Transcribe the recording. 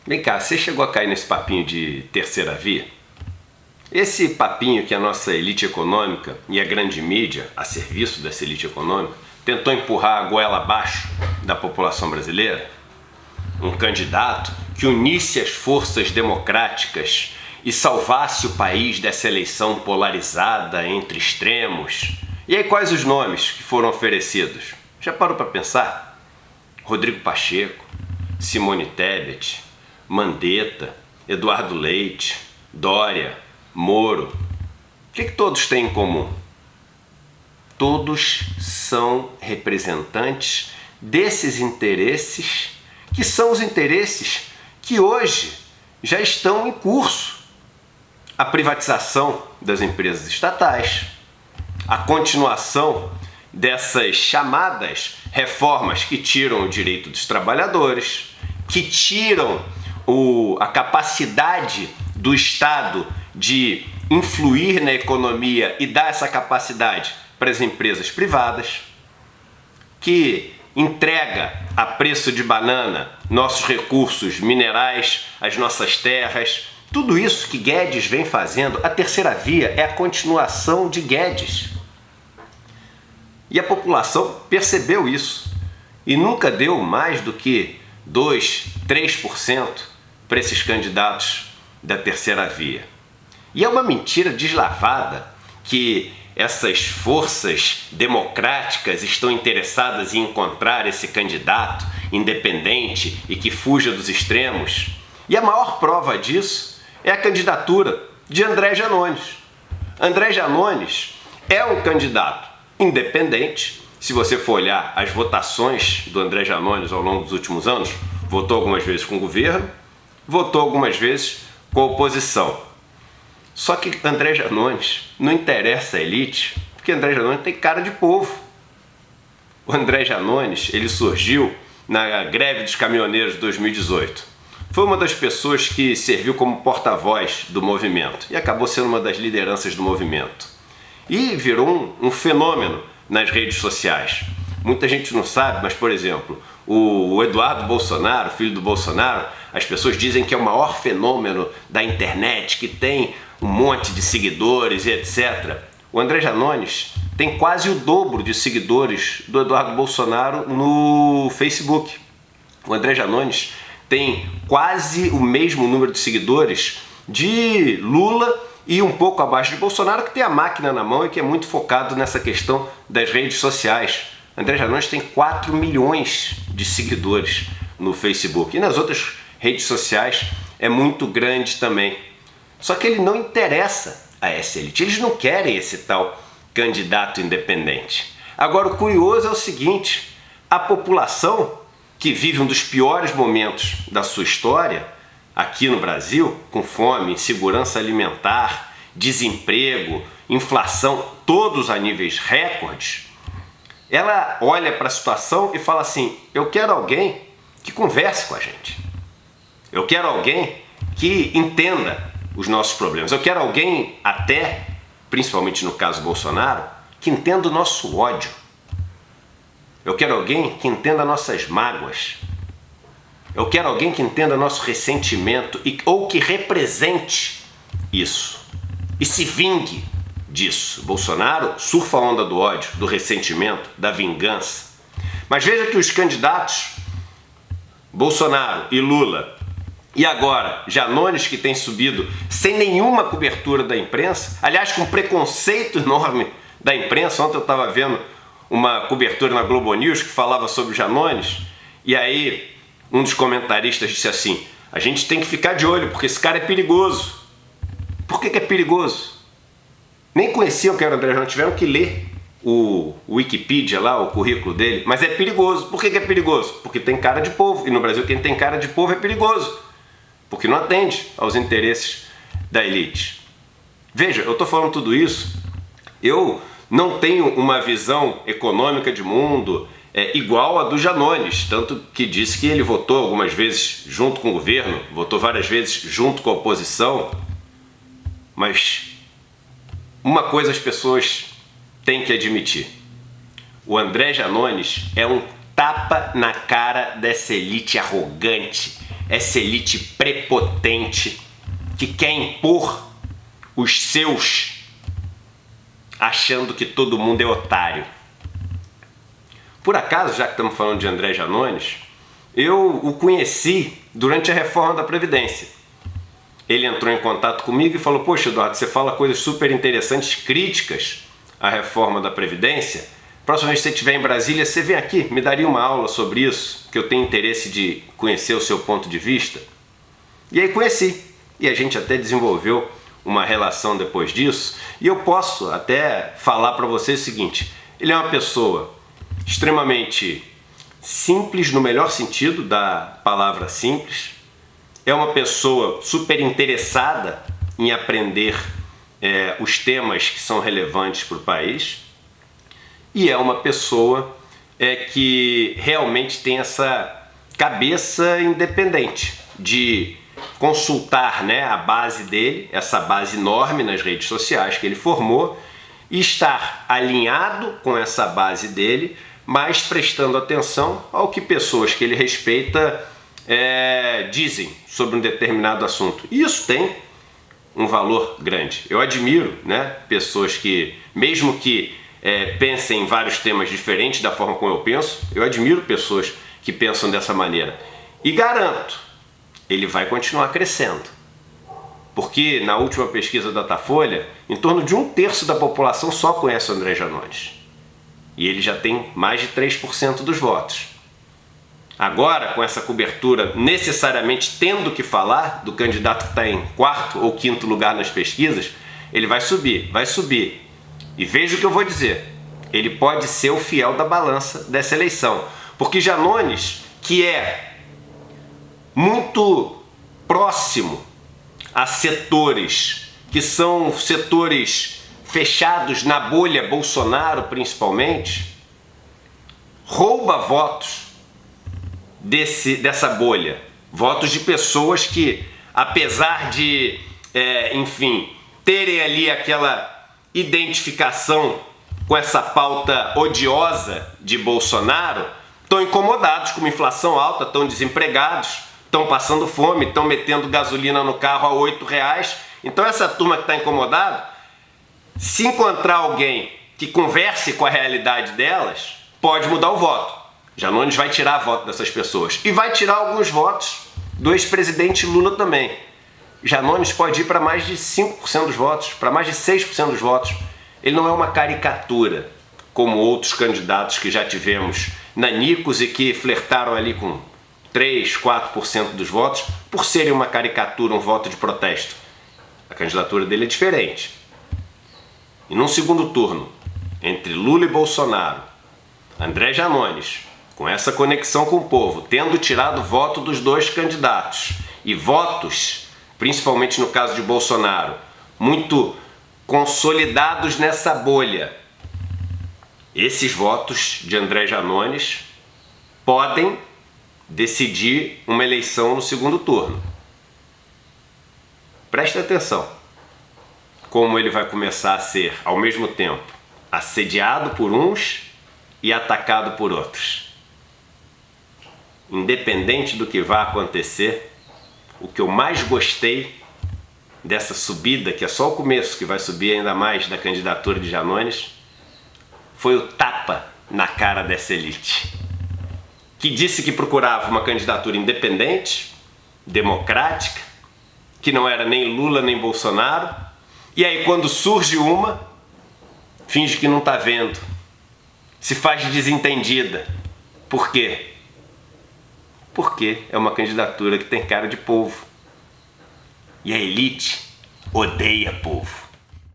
Vem cá, você chegou a cair nesse papinho de terceira via? Esse papinho que a nossa elite econômica e a grande mídia, a serviço dessa elite econômica, tentou empurrar a goela abaixo da população brasileira? Um candidato que unisse as forças democráticas e salvasse o país dessa eleição polarizada entre extremos. E aí quais os nomes que foram oferecidos? Já parou para pensar? Rodrigo Pacheco, Simone Tebet, Mandetta, Eduardo Leite, Dória, Moro. O que todos têm em comum? Todos são representantes desses interesses, que são os interesses que hoje já estão em curso. A privatização das empresas estatais, a continuação dessas chamadas reformas que tiram o direito dos trabalhadores, que tiram a capacidade do Estado de influir na economia e dar essa capacidade para as empresas privadas, que entrega a preço de banana nossos recursos minerais, as nossas terras. Tudo isso que Guedes vem fazendo, a terceira via é a continuação de Guedes. E a população percebeu isso e nunca deu mais do que 2, 3% para esses candidatos da terceira via. E é uma mentira deslavada que essas forças democráticas estão interessadas em encontrar esse candidato independente e que fuja dos extremos. E a maior prova disso é a candidatura de André Janones. André Janones é um candidato independente. Se você for olhar as votações do André Janones ao longo dos últimos anos, votou algumas vezes com o governo, votou algumas vezes com a oposição. Só que André Janones não interessa a elite, porque André Janones tem cara de povo. O André Janones, ele surgiu na greve dos caminhoneiros de 2018. Foi uma das pessoas que serviu como porta-voz do movimento e acabou sendo uma das lideranças do movimento. E virou um fenômeno nas redes sociais. Muita gente não sabe, mas, por exemplo, o Eduardo Bolsonaro, filho do Bolsonaro, as pessoas dizem que é o maior fenômeno da internet, que tem um monte de seguidores e etc. O André Janones tem quase o dobro de seguidores do Eduardo Bolsonaro no Facebook. O André Janones tem quase o mesmo número de seguidores de Lula e um pouco abaixo de Bolsonaro, que tem a máquina na mão e que é muito focado nessa questão das redes sociais. André Janones tem 4 milhões de seguidores no Facebook e nas outras redes sociais é muito grande também. Só que ele não interessa a essa elite, eles não querem esse tal candidato independente. Agora o curioso é o seguinte, a população que vive um dos piores momentos da sua história, aqui no Brasil, com fome, insegurança alimentar, desemprego, inflação, todos a níveis recordes, ela olha para a situação e fala assim, eu quero alguém que converse com a gente. Eu quero alguém que entenda os nossos problemas. Eu quero alguém até, principalmente no caso Bolsonaro, que entenda o nosso ódio. Eu quero alguém que entenda nossas mágoas. Eu quero alguém que entenda nosso ressentimento ou que represente isso e se vingue disso. Bolsonaro surfa a onda do ódio, do ressentimento, da vingança. Mas veja que os candidatos Bolsonaro e Lula, e agora Janones, que tem subido sem nenhuma cobertura da imprensa, aliás com preconceito enorme da imprensa. Ontem eu estava vendo uma cobertura na Globo News que falava sobre Janones, e aí um dos comentaristas disse assim, a gente tem que ficar de olho porque esse cara é perigoso. Por que é perigoso? Nem conheciam quem era o André Janones, tiveram que ler o Wikipedia lá, o currículo dele, mas é perigoso. Por que é perigoso? Porque tem cara de povo, e no Brasil quem tem cara de povo é perigoso, porque não atende aos interesses da elite. Veja, eu estou falando tudo isso, eu não tenho uma visão econômica de mundo igual a do Janones, tanto que disse que ele votou algumas vezes junto com o governo, votou várias vezes junto com a oposição, mas uma coisa as pessoas têm que admitir, o André Janones é um tapa na cara dessa elite arrogante, essa elite prepotente que quer impor os seus, achando que todo mundo é otário. Por acaso, já que estamos falando de André Janones, eu o conheci durante a reforma da Previdência. Ele entrou em contato comigo e falou: poxa, Eduardo, você fala coisas super interessantes, críticas à reforma da Previdência. Próxima vez que você estiver em Brasília, você vem aqui, me daria uma aula sobre isso, que eu tenho interesse de conhecer o seu ponto de vista. E aí conheci, e a gente até desenvolveu uma relação depois disso, e eu posso até falar para você o seguinte: ele é uma pessoa extremamente simples, no melhor sentido da palavra simples, é uma pessoa super interessada em aprender os temas que são relevantes para o país, e é uma pessoa que realmente tem essa cabeça independente de consultar, né, a base dele, essa base enorme nas redes sociais que ele formou, e estar alinhado com essa base dele, mas prestando atenção ao que pessoas que ele respeita dizem sobre um determinado assunto. E isso tem um valor grande. Eu admiro, né, pessoas que, mesmo que pensem em vários temas diferentes da forma como eu penso, eu admiro pessoas que pensam dessa maneira. E garanto, ele vai continuar crescendo. Porque na última pesquisa da Datafolha, em torno de 1/3 da população só conhece o André Janones. E ele já tem mais de 3% dos votos. Agora, com essa cobertura necessariamente tendo que falar do candidato que está em 4º ou 5º lugar nas pesquisas, ele vai subir, vai subir. E veja o que eu vou dizer, ele pode ser o fiel da balança dessa eleição. Porque Janones, que é muito próximo a setores que são setores fechados na bolha Bolsonaro principalmente, rouba votos dessa bolha, votos de pessoas que, apesar de, enfim, terem ali aquela identificação com essa pauta odiosa de Bolsonaro, estão incomodados com uma inflação alta, estão desempregados, estão passando fome, estão metendo gasolina no carro a R$8. Então essa turma que está incomodada, se encontrar alguém que converse com a realidade delas, pode mudar o voto. Janones vai tirar voto dessas pessoas. E vai tirar alguns votos do ex-presidente Lula também. Janones pode ir para mais de 5% dos votos, para mais de 6% dos votos. Ele não é uma caricatura, como outros candidatos que já tivemos nanicos e que flertaram ali com 3, 4% dos votos, por serem uma caricatura, um voto de protesto. A candidatura dele é diferente. E num segundo turno, entre Lula e Bolsonaro, André Janones, com essa conexão com o povo, tendo tirado voto dos dois candidatos, e votos, principalmente no caso de Bolsonaro, muito consolidados nessa bolha, esses votos de André Janones podem decidir uma eleição no segundo turno. Preste atenção como ele vai começar a ser, ao mesmo tempo, assediado por uns e atacado por outros. Independente do que vai acontecer, o que eu mais gostei dessa subida, que é só o começo, que vai subir ainda mais da candidatura de Janones, foi o tapa na cara dessa elite, que disse que procurava uma candidatura independente, democrática, que não era nem Lula nem Bolsonaro, e aí quando surge uma, finge que não está vendo, se faz de desentendida. Por quê? Porque é uma candidatura que tem cara de povo. E a elite odeia povo.